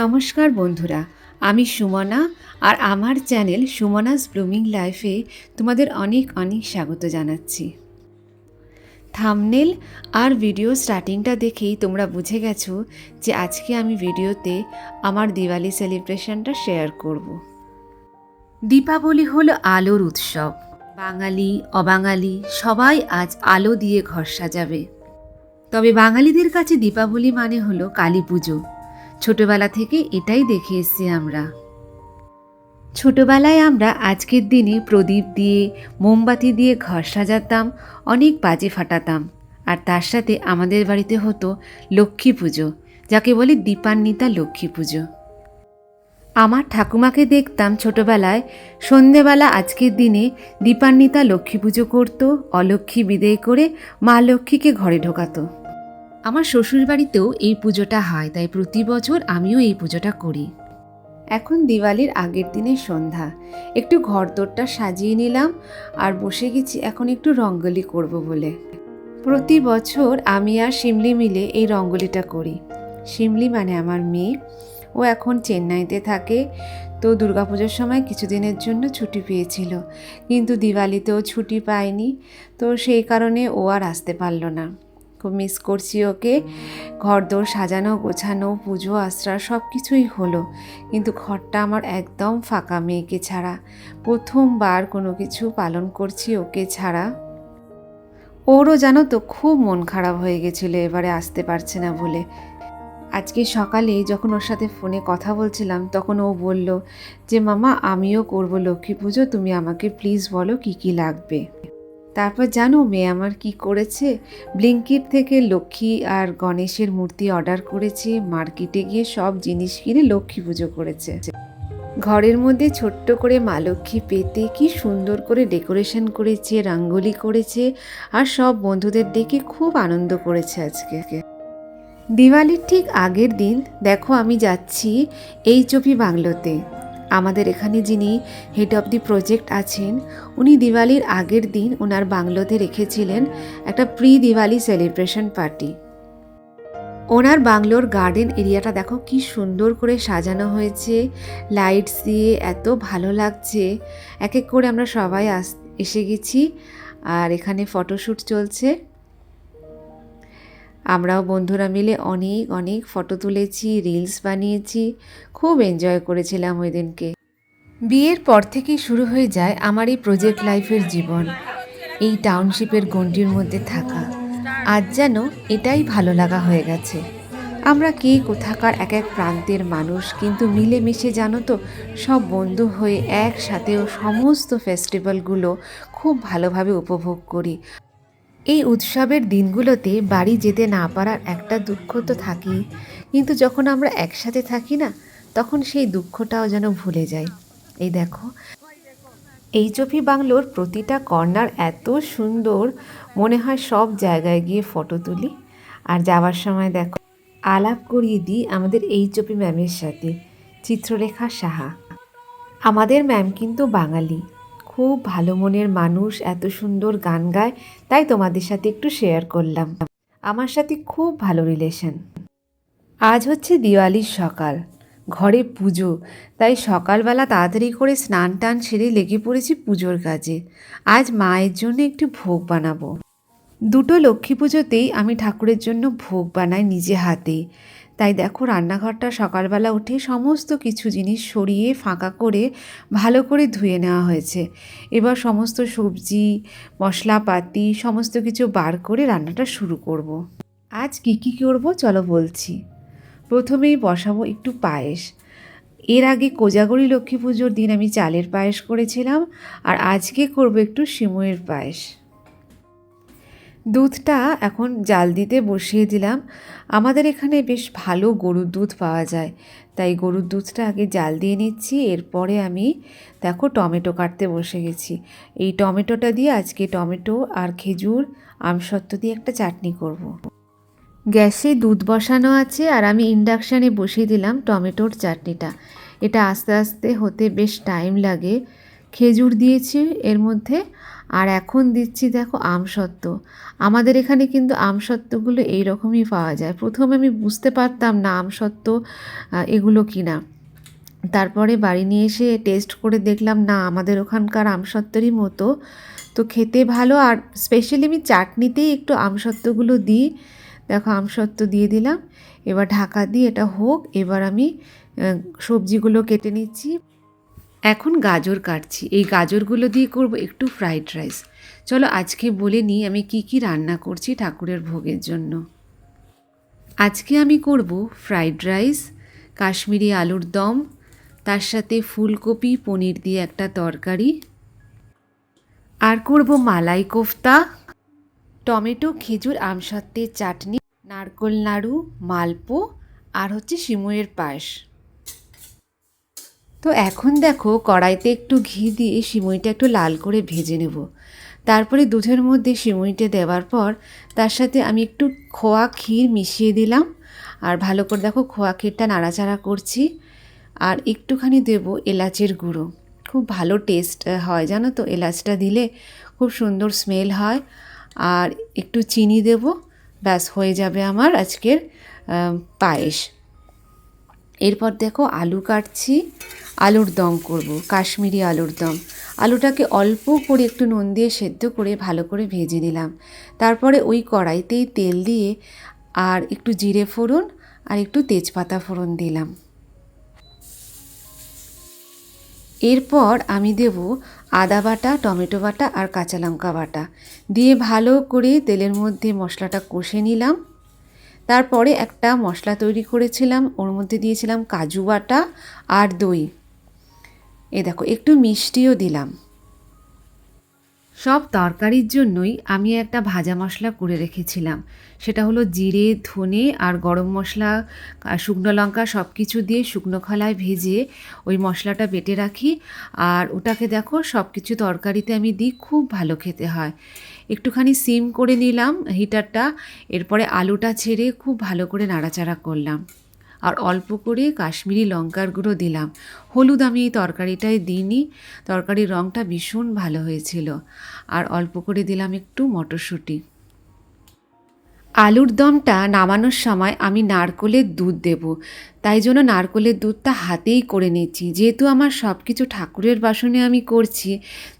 নমস্কার বন্ধুরা, আমি সুমনা আর আমার চ্যানেল সুমনাস ব্লুমিং লাইফে তোমাদের অনেক অনেক স্বাগত জানাচ্ছি। থাম্বনেল আর ভিডিও স্টার্টিংটা দেখেই তোমরা বুঝে গেছো যে আজকে আমি ভিডিওতে আমার দিওয়ালি সেলিব্রেশনটা শেয়ার করব। দীপাবলি হলো আলোর উৎসব। বাঙালি অবাঙালি সবাই আজ আলো দিয়ে ঘর সাজাবে। তবে বাঙালিদের কাছে দীপাবলি মানে হলো কালী পুজো। ছোটবেলা থেকে এটাই দেখে এসেছি আমরা। ছোটবেলায় আমরা আজকের দিনে প্রদীপ দিয়ে মোমবাতি দিয়ে ঘর সাজাতাম, অনেক বাজি ফাটাতাম। আর তার সাথে আমাদের বাড়িতে হতো লক্ষ্মী পুজো, যাকে বলে দীপান্বিতা লক্ষ্মী পুজো। আমার ঠাকুমাকে দেখতাম ছোটবেলায় সন্ধেবেলা আজকের দিনে দীপান্বিতা লক্ষ্মী পুজো করত, অলক্ষ্মী বিদেয় করে মা লক্ষ্মীকে ঘরে ঢোকাতো। আমার শ্বশুরবাড়িতেও এই পুজোটা হয়, তাই প্রতি বছর আমিও এই পুজোটা করি। এখন দিওয়ালির আগের দিনের সন্ধ্যা, একটু ঘরদোরটা সাজিয়ে নিলাম আর বসে গেছি এখন একটু রঙ্গোলি করব বলে। প্রতি বছর আমি আর শিমলি মিলে এই রঙ্গোলিটা করি। শিমলি মানে আমার মেয়ে, ও এখন চেন্নাইতে থাকে। তো দুর্গাপুজোর সময় কিছুদিনের জন্য ছুটি পেয়েছিল, কিন্তু দিওয়ালিতেও ছুটি পায়নি, তো সেই কারণে ও আর আসতে পারলো না। খুব মিস করছি ওকে। ঘরদোর সাজানো গোছানো, পুজো আশ্রা সব কিছুই হলো, কিন্তু ঘরটা আমার একদম ফাঁকা মেয়েকে ছাড়া। প্রথমবার কোনো কিছু পালন করছি ওকে ছাড়া। ওরও জানো তো খুব মন খারাপ হয়ে গেছিলো এবারে আসতে পারছে না বলে। আজকে সকালে যখন ওর সাথে ফোনে কথা বলছিলাম তখন ও বলল যে মামা আমিও করব লক্ষ্মী পুজো, তুমি আমাকে প্লিজ বলো কি কি লাগবে। তারপর জানো মেয়ে আমার কি করেছে, ব্লিঙ্কিট থেকে লক্ষ্মী আর গণেশের মূর্তি অর্ডার করেছে, মার্কেটে গিয়ে সব জিনিস কিনে লক্ষ্মী পুজো করেছে। ঘরের মধ্যে ছোট্ট করে মা লক্ষ্মী পেতে কি সুন্দর করে ডেকোরেশন করেছে, রঙ্গোলি করেছে, আর সব বন্ধুদের ডেকে খুব আনন্দ করেছে আজকে। দিওয়ালির ঠিক আগের দিন দেখো আমি যাচ্ছি এইচওপি বাংলোতে। আমাদের এখানে যিনি হেড অফ দি প্রজেক্ট আছেন, উনি দিওয়ালির আগের দিন ওনার বাংলোতে রেখেছিলেন একটা প্রি দিওয়ালি সেলিব্রেশন পার্টি। ওনার বাংলোর গার্ডেন এরিয়াটা দেখো কি সুন্দর করে সাজানো হয়েছে, লাইটস দিয়ে এত ভালো লাগছে। এক এক করে আমরা সবাই এসে গেছি আর এখানে ফটোশ্যুট চলছে। আমরাও বন্ধুরা মিলে অনেক অনেক ফটো তুলেছি, রিলস বানিয়েছি, খুব এনজয় করেছিলাম ওই দিনকে। বিয়ের পর থেকেই শুরু হয়ে যায় আমার এই প্রজেক্ট লাইফের জীবন, এই টাউনশিপের গণ্ডির মধ্যে থাকা। আজ যেন এটাই ভালো লাগা হয়ে গেছে। আমরা কে কোথাকার এক এক প্রান্তের মানুষ, কিন্তু মিলেমিশে জানো তো সব বন্ধু হয়ে একসাথেও সমস্ত ফেস্টিভ্যালগুলো খুব ভালোভাবে উপভোগ করি। এই উৎসবের দিনগুলোতে বাড়ি যেতে না পারার একটা দুঃখ তো থাকেই, কিন্তু যখন আমরা একসাথে থাকি না, তখন সেই দুঃখটাও যেন ভুলে যাই। এই দেখো এইচওপি বাংলোর প্রতিটা কর্নার এত সুন্দর, মনে হয় সব জায়গায় গিয়ে ফটো তুলি। আর যাওয়ার সময় দেখো আলাপ করিয়ে দিই আমাদের এইচওপি ম্যামের সাথে, চিত্রলেখা সাহা। আমাদের ম্যাম কিন্তু বাঙালি, খুব ভালো মনের মানুষ, এত সুন্দর গান গায়, তাই তোমাদের সাথে একটু শেয়ার করলাম। আমার সাথে খুব ভালো রিলেশন। আজ হচ্ছে দিওয়ালির সকাল, ঘরে পুজো, তাই সকালবেলা তাড়াতাড়ি করে স্নান টান সেরে লেগে পড়েছি পুজোর কাজে। আজ মায়ের জন্য একটু ভোগ বানাবো। দুটো লক্ষ্মী পুজোতেই আমি ঠাকুরের জন্য ভোগ বানাই নিজে হাতে। তাই দেখো রান্নাঘরটা সকালবেলা উঠে সমস্ত কিছু জিনিস সরিয়ে ফাঁকা করে ভালো করে ধুয়ে নেওয়া হয়েছে। এবার সমস্ত সবজি মশলাপাতি সমস্ত কিছু বার করে রান্নাটা শুরু করব। আজ কী কী করবো চলো বলছি। প্রথমেই বসাবো একটু পায়েস। এর আগে কোজাগরি লক্ষ্মী পুজোর দিন আমি চালের পায়েস করেছিলাম, আর আজকে করব একটু সিমইয়ের পায়েস। দুধটা এখন জাল দিতে বসিয়ে দিলাম। আমাদের এখানে বেশ ভালো গরুর দুধ পাওয়া যায়, তাই গরুর দুধটা আগে জাল দিয়ে নিচ্ছি। এরপরে আমি দেখো টমেটো কাটতে বসে গেছি। এই টমেটোটা দিয়ে আজকে টমেটো আর খেজুর আমসত্ত্ব দিয়ে একটা চাটনি করব। গ্যাসে দুধ বসানো আছে আর আমি ইন্ডাকশানে বসিয়ে দিলাম টমেটোর চাটনিটা। এটা আস্তে আস্তে হতে বেশ টাইম লাগে। খেজুর দিয়েছি এর মধ্যে, আর এখন দিচ্ছি দেখো আমসত্ত্ব। আমাদের এখানে কিন্তু আমসত্ত্বগুলো এই রকমই পাওয়া যায়। প্রথমে আমি বুঝতে পারতাম না আমসত্ত্ব এগুলো কিনা। তারপরে বাড়ি নিয়ে এসে টেস্ট করে দেখলাম না, আমাদের ওখানকার আমসত্ত্বেরই মতো। তো খেতে ভালো, আর স্পেশালি আমি চাটনিতেই একটু আমসত্ত্বগুলো দিই। দেখো আমসত্ত্ব দিয়ে দিলাম। এবার ঢাকা দিয়ে এটা হোক। এবার আমি সবজিগুলো কেটে নিচ্ছি। এখন গাজর কাটছি। এই গাজরগুলো দিয়ে করব একটু ফ্রাইড রাইস। চলো আজকে বলে নিই আমি কি কি রান্না করছি ঠাকুরের ভোগের জন্য। আজকে আমি করব ফ্রাইড রাইস, কাশ্মীরি আলুর দম, তার সাথে ফুলকপি পনির দিয়ে একটা তরকারি, আর করব মালাই কোফতা, টমেটো খেজুর আমসত্ত্বের চাটনি, নারকোল নাড়ু, মালপো, আর হচ্ছে সিমুইয়ের পায়েস। তো এখন দেখো কড়াইতে একটু ঘি দিয়ে সিমুইটা একটু লাল করে ভেজে নেব। তারপরে দুধের মধ্যে সিমুইটা দেওয়ার পর তার সাথে আমি একটু খোয়া ক্ষীর মিশিয়ে দিলাম। আর ভালো করে দেখো খোয়া ক্ষীরটা নাড়াচাড়া করছি। আর একটুখানি দেব এলাচের গুঁড়ো। খুব ভালো টেস্ট হয় জানো তো, এলাচটা দিলে খুব সুন্দর স্মেল হয়। আর একটু চিনি দেব। ব্যাস হয়ে যাবে আমার আজকের পায়েস। এরপর দেখো আলু কাটছি, আলুর দম করব, কাশ্মীরি আলুর দম। আলুটাকে অল্প করে একটু নুন দিয়ে সেদ্ধ করে ভালো করে ভেজে নিলাম। তারপরে ওই কড়াইতেই তেল দিয়ে আর একটু জিরে ফোড়ন আর একটু তেজপাতা ফোড়ন দিলাম। এরপর আমি দেব আদা বাটা, টমেটো বাটা আর কাঁচা লঙ্কা বাটা দিয়ে ভালো করে তেলের মধ্যে মশলাটা কষে নিলাম। তারপরে একটা মশলা তৈরি করেছিলাম, ওর মধ্যে দিয়েছিলাম কাজু বাটা আর দই। এ দেখো একটু মিষ্টিও দিলাম। সব তরকারির জন্যই আমি একটা ভাজা মশলা করে রেখেছিলাম। সেটা হলো জিরে, ধনে আর গরম মশলা, শুকনো লঙ্কা সব কিছু দিয়ে শুকনো খোলায় ভেজে ওই মশলাটা বেটে রাখি। আর ওটাকে দেখো সব কিছু তরকারিতে আমি দিই, খুব ভালো খেতে হয়। একটুখানি সিম করে নিলাম হিটারটা। এরপরে আলুটা ছেড়ে খুব ভালো করে নাড়াচাড়া করলাম। আর অল্প করে কাশ্মীরি লঙ্কার গুঁড়ো দিলাম। হলুদ আমি এই তরকারিটায় দিইনি, তরকারির রঙটা ভীষণ ভালো হয়েছিল। আর অল্প করে দিলাম একটু মটরশুঁটি। আলুর দমটা নামানোর সময় আমি নারকোলের দুধ দেব, তাই জন্য নারকোলের দুধটা হাতেই করে নিচ্ছি। যেহেতু আমার সব কিছু ঠাকুরের বাসনে আমি করছি,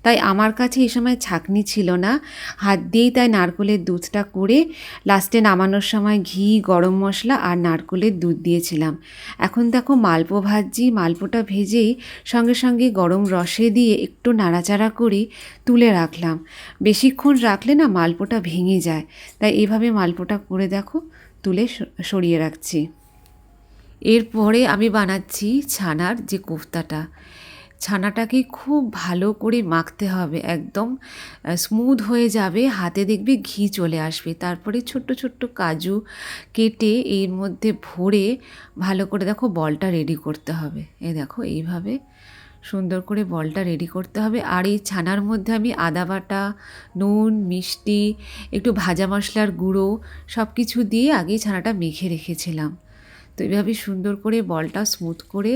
তাই আমার কাছে এই সময় ছাঁকনি ছিল না, হাত দিয়েই তাই নারকোলের দুধটা করে লাস্টে নামানোর সময় ঘি, গরম মশলা আর নারকোলের দুধ দিয়েছিলাম। এখন দেখো মালপো ভাজছি। মালপোটা ভেজেই সঙ্গে সঙ্গে গরম রসে দিয়ে একটু নাড়াচাড়া করে তুলে রাখলাম। বেশিক্ষণ রাখলে না মালপোটা ভেঙে যায়, তাই এইভাবে মালপোটা করে দেখো তুলে সরিয়ে রাখছি। এরপরে আমি বানাচ্ছি ছানার যে কোফতাটা। ছানাটাকে খুব ভালো করে মাখতে হবে, একদম স্মুথ হয়ে যাবে, হাতে দেখবে ঘি চলে আসবে। তারপরে ছোট্ট ছোট্ট কাজু কেটে এর মধ্যে ভরে ভালো করে দেখো বলটা রেডি করতে হবে। এই দেখো এইভাবে সুন্দর করে বলটা রেডি করতে হবে। আর এই ছানার মধ্যে আমি আদা বাটা, নুন, মিষ্টি, একটু ভাজা মশলার গুঁড়ো সব কিছু দিয়ে আগেই ছানাটা মেখে রেখেছিলাম। তো এভাবে সুন্দর করে বলটা স্মুথ করে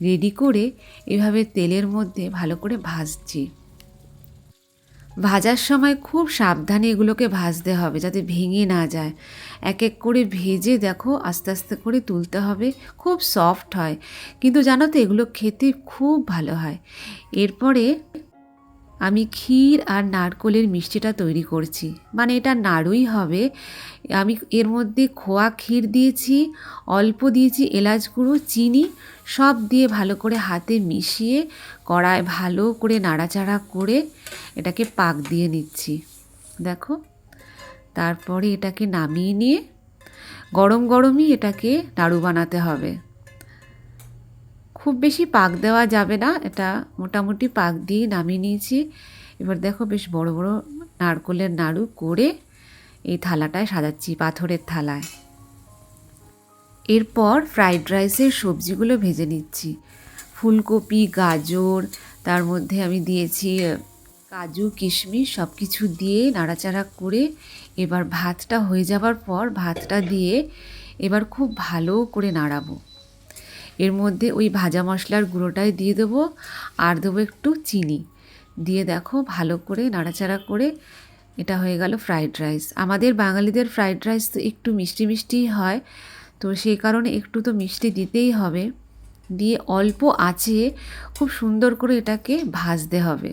রেডি করে এভাবে তেলের মধ্যে ভালো করে ভাজছি। ভাজার সময় খুব সাবধানে এগুলোকে ভাজতে হবে যাতে ভেঙে না যায়। এক এক করে ভেজে দেখো আস্তে আস্তে করে তুলতে হবে। খুব সফট হয়, কিন্তু জানো তো এগুলো খেতে খুব ভালো হয়। এরপরে আমি ক্ষীর আর নারকোলের মিষ্টিটা তৈরি করছি, মানে এটা নাড়ুই হবে। আমি এর মধ্যে খোয়া ক্ষীর দিয়েছি, অল্প দিয়েছি এলাচ গুঁড়ো, চিনি, সব দিয়ে ভালো করে হাতে মিশিয়ে কড়ায় ভালো করে নাড়াচাড়া করে এটাকে পাক দিয়ে নিচ্ছি। দেখো তারপরে এটাকে নামিয়ে নিয়ে গরম গরমই এটাকে নাড়ু বানাতে হবে। খুব বেশি পাক দেওয়া যাবে না, এটা মোটামুটি পাক দিয়ে নামিয়ে নিয়েছি। এবার দেখো বেশ বড় বড় নারকোলের নাড়ু করে এই থালাটায় সাজাচ্ছি, পাথরের থালায়। এরপর ফ্রাইড রাইসের সবজিগুলো ভেজে নিচ্ছি। ফুলকপি, গাজর, তার মধ্যে আমি দিয়েছি কাজু, কিশমিশ সব কিছু দিয়ে নাড়াচাড়া করে এবার ভাতটা হয়ে যাওয়ার পর ভাতটা দিয়ে এবার খুব ভালো করে নাড়াবো। এর মধ্যে ওই ভাজা মশলার গুঁড়োটাই দিয়ে দেবো আর দেবো একটু চিনি। দিয়ে দেখো ভালো করে নাড়াচাড়া করে এটা হয়ে গেল ফ্রাইড রাইস। আমাদের বাঙালিদের ফ্রাইড রাইস তো একটু মিষ্টি মিষ্টিই হয়, তো সেই কারণে একটু তো মিষ্টি দিতেই হবে। দিয়ে অল্প আঁচে খুব সুন্দর করে এটাকে ভাজতে হবে।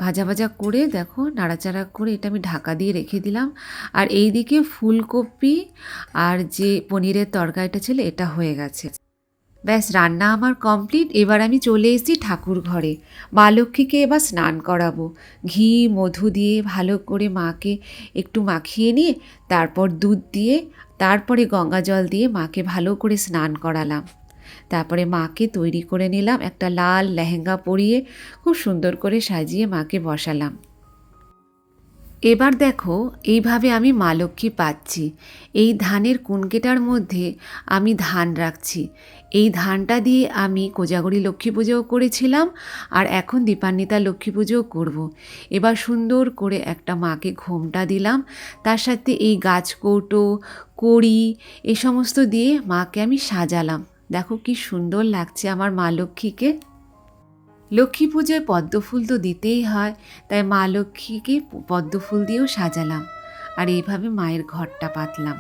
ভাজা ভাজা করে দেখো নাড়াচাড়া করে এটা আমি ঢাকা দিয়ে রেখে দিলাম। আর এই দিকে ফুলকপি আর যে পনিরের তরকারিটা ছিল এটা হয়ে গেছে। ব্যাস রান্না আমার কমপ্লিট। এবার আমি চলে এসেছি ঠাকুর ঘরে। মা লক্ষ্মীকে এবার স্নান করাবো। ঘি মধু দিয়ে ভালো করে মাকে একটু মাখিয়ে নিয়ে তারপর দুধ দিয়ে তারপরে গঙ্গা জল দিয়ে মাকে ভালো করে স্নান করালাম। তারপরে মাকে তৈরি করে নিলাম, একটা লাল লেহেঙ্গা পরিয়ে খুব সুন্দর করে সাজিয়ে মাকে বসালাম। এবার দেখো এইভাবে আমি মা লক্ষ্মী পাচ্ছি। এই ধানের কুনকেটার মধ্যে আমি ধান রাখছি। এই ধানটা দিয়ে আমি কোজাগরী লক্ষ্মী পুজোও করেছিলাম, আর এখন দীপান্বিতা লক্ষ্মী পুজোও করব। এবার সুন্দর করে একটা মাকে ঘোমটা দিলাম, তার সাথে এই গাছকৌটো কড়ি এ সমস্ত দিয়ে মাকে আমি সাজালাম। দেখো কি সুন্দর লাগছে আমার মা লক্ষ্মীকে। লক্ষ্মী পুজোয় পদ্মফুল তো দিতেই হয়, তাই মা লক্ষ্মীকে পদ্মফুল দিয়েও সাজালাম। আর এইভাবে মায়ের ঘরটা পাতলাম।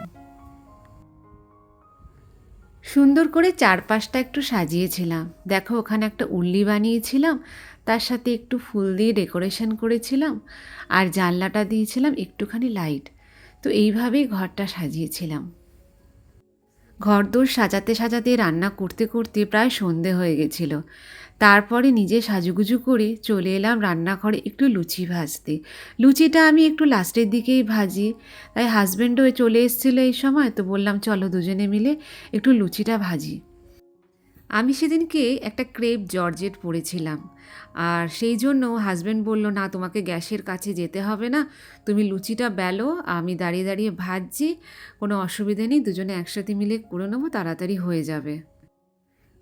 সুন্দর করে চারপাশটা একটু সাজিয়েছিলাম। দেখো ওখানে একটা উল্লি বানিয়েছিলাম, তার সাথে একটু ফুল দিয়ে ডেকোরেশন করেছিলাম, আর জানলাটা দিয়েছিলাম একটুখানি লাইট। তো এইভাবেই ঘরটা সাজিয়েছিলাম। ঘরদোর সাজাতে সাজাতে রান্না করতে করতে প্রায় সন্ধে হয়ে গেছিল। তারপরে নিজে সাজুগুজু করে চলে এলাম রান্নাঘরে একটু লুচি ভাজতে। লুচিটা আমি একটু লাস্টের দিকেই ভাজি, তাই হাজব্যান্ডও চলে এসেছিলো এই সময়, তো বললাম চলো দুজনে মিলে একটু লুচিটা ভাজি। আমি সেদিনকে একটা ক্রেপ জর্জেট পরেছিলাম, আর সেই জন্য হাজব্যান্ড বলল না তোমাকে গ্যাসের কাছে যেতে হবে না, তুমি লুচিটা বেলো, আমি দাঁড়িয়ে দাঁড়িয়ে ভাজছি, কোনো অসুবিধে নেই, দুজনে একসাথে মিলে করে নেবো, তাড়াতাড়ি হয়ে যাবে।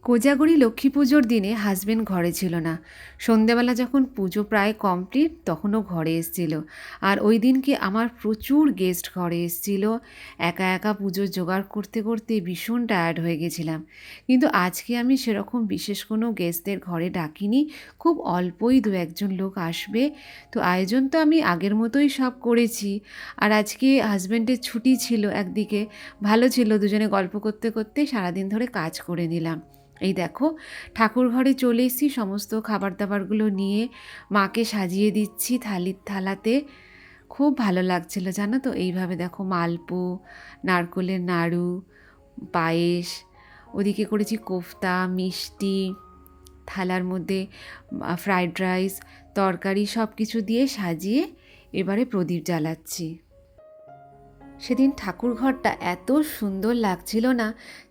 কোজাগরী লক্ষ্মী পুজোর দিনে হাজব্যান্ড ঘরে ছিল না। সন্ধেবেলা যখন পুজো প্রায় কমপ্লিট তখনও ঘরে এসেছিল। আর ওই দিনকে আমার প্রচুর গেস্ট ঘরে এসেছিল। একা একা পুজোর জোগাড় করতে করতে ভীষণ টায়ার্ড হয়ে গেছিলাম। কিন্তু আজকে আমি সেরকম বিশেষ কোনো গেস্টদের ঘরে ডাকিনি, খুব অল্পই দু একজন লোক আসবে। তো আয়োজন তো আমি আগের মতোই সব করেছি। আর আজকে হাজব্যান্ডের ছুটি ছিল একদিকে, ভালো ছিল, দুজনে গল্প করতে করতে সারাদিন ধরে কাজ করে নিলাম। এই দেখো ঠাকুর ঘরে চলে এসেছি, সমস্ত খাবার দাবারগুলো নিয়ে মাকে সাজিয়ে দিচ্ছি থালাতে। খুব ভালো লাগছিল জানো তো। এইভাবে দেখো মালপো, নারকোলের নাড়ু, পায়েস, ওদিকে করেছি কোফতা, মিষ্টি, থালার মধ্যে ফ্রাইড রাইস, তরকারি সব কিছু দিয়ে সাজিয়ে এবারে প্রদীপ জ্বালাচ্ছি। সেদিন ঠাকুর ঘরটা এত সুন্দর লাগছিল না,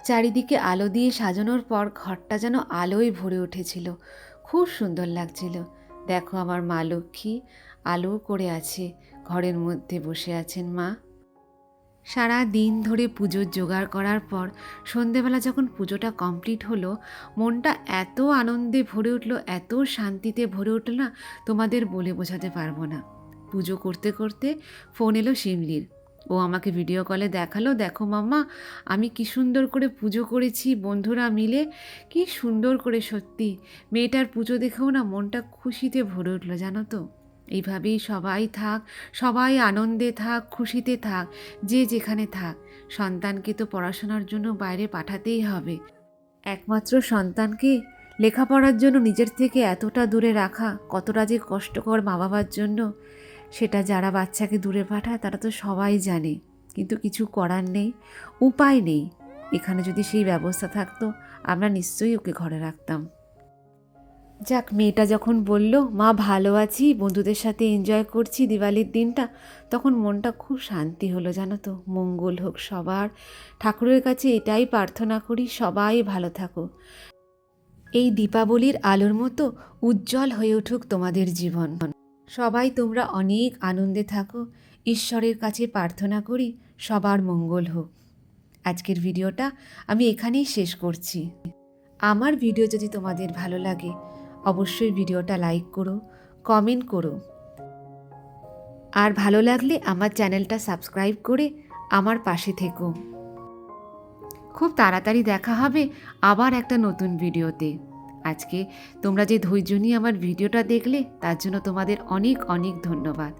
চারিদিকে আলো দিয়ে সাজানোর পর ঘরটা যেন আলোয় ভরে উঠেছিল, খুব সুন্দর লাগছিল। দেখো আমার মা লক্ষ্মী আলো করে আছে, ঘরের মধ্যে বসে আছেন মা। সারা দিন ধরে পুজোর জোগাড় করার পর সন্ধেবেলা যখন পুজোটা কমপ্লিট হলো, মনটা এত আনন্দে ভরে উঠলো, এত শান্তিতে ভরে উঠল না, তোমাদের বলে বোঝাতে পারবো না। পুজো করতে করতে ফোন এলো শিমলির। ও আমাকে ভিডিও কলে দেখালো, দেখো মাম্মা আমি কি সুন্দর করে পুজো করেছি বন্ধুরা মিলে, কি সুন্দর করে, সত্যি মেয়েটার পুজো দেখেও না মনটা খুশিতে ভরে উঠলো জানো তো। এইভাবেই সবাই থাক, সবাই আনন্দে থাক, খুশিতে থাক, যে যেখানে থাক। সন্তানকে তো পড়াশোনার জন্য বাইরে পাঠাতেই হবে। একমাত্র সন্তানকে লেখাপড়ার জন্য নিজের থেকে এতটা দূরে রাখা কতটা যে কষ্টকর মা বাবার জন্য, সেটা যারা বাচ্চাকে দূরে পাঠায় তারা তো সবাই জানে। কিন্তু কিছু করার নেই, উপায় নেই। এখানে যদি সেই ব্যবস্থা থাকতো আমরা নিশ্চয়ই ওকে ঘরে রাখতাম। যাক, মেয়েটা যখন বলল মা ভালো আছি, বন্ধুদের সাথে এনজয় করছি দিওয়ালির দিনটা, তখন মনটা খুব শান্তি হলো জানো তো। মঙ্গল হোক সবার, ঠাকুরের কাছে এটাই প্রার্থনা করি সবাই ভালো থাকো। এই দীপাবলির আলোর মতো উজ্জ্বল হয়ে উঠুক তোমাদের জীবন। সবাই তোমরা অনেক আনন্দে থাকো, ঈশ্বরের কাছে প্রার্থনা করি সবার মঙ্গল হোক। আজকের ভিডিওটা আমি এখানেই শেষ করছি। আমার ভিডিও যদি তোমাদের ভালো লাগে অবশ্যই ভিডিওটা লাইক করো, কমেন্ট করো, আর ভালো লাগলে আমার চ্যানেলটা সাবস্ক্রাইব করে আমার পাশে থেকো। খুব তাড়াতাড়ি দেখা হবে আবার একটা নতুন ভিডিওতে। আজকে তোমরা যে ধৈর্য নিয়ে আমার ভিডিওটা দেখলে তার জন্য তোমাদের অনেক অনেক ধন্যবাদ।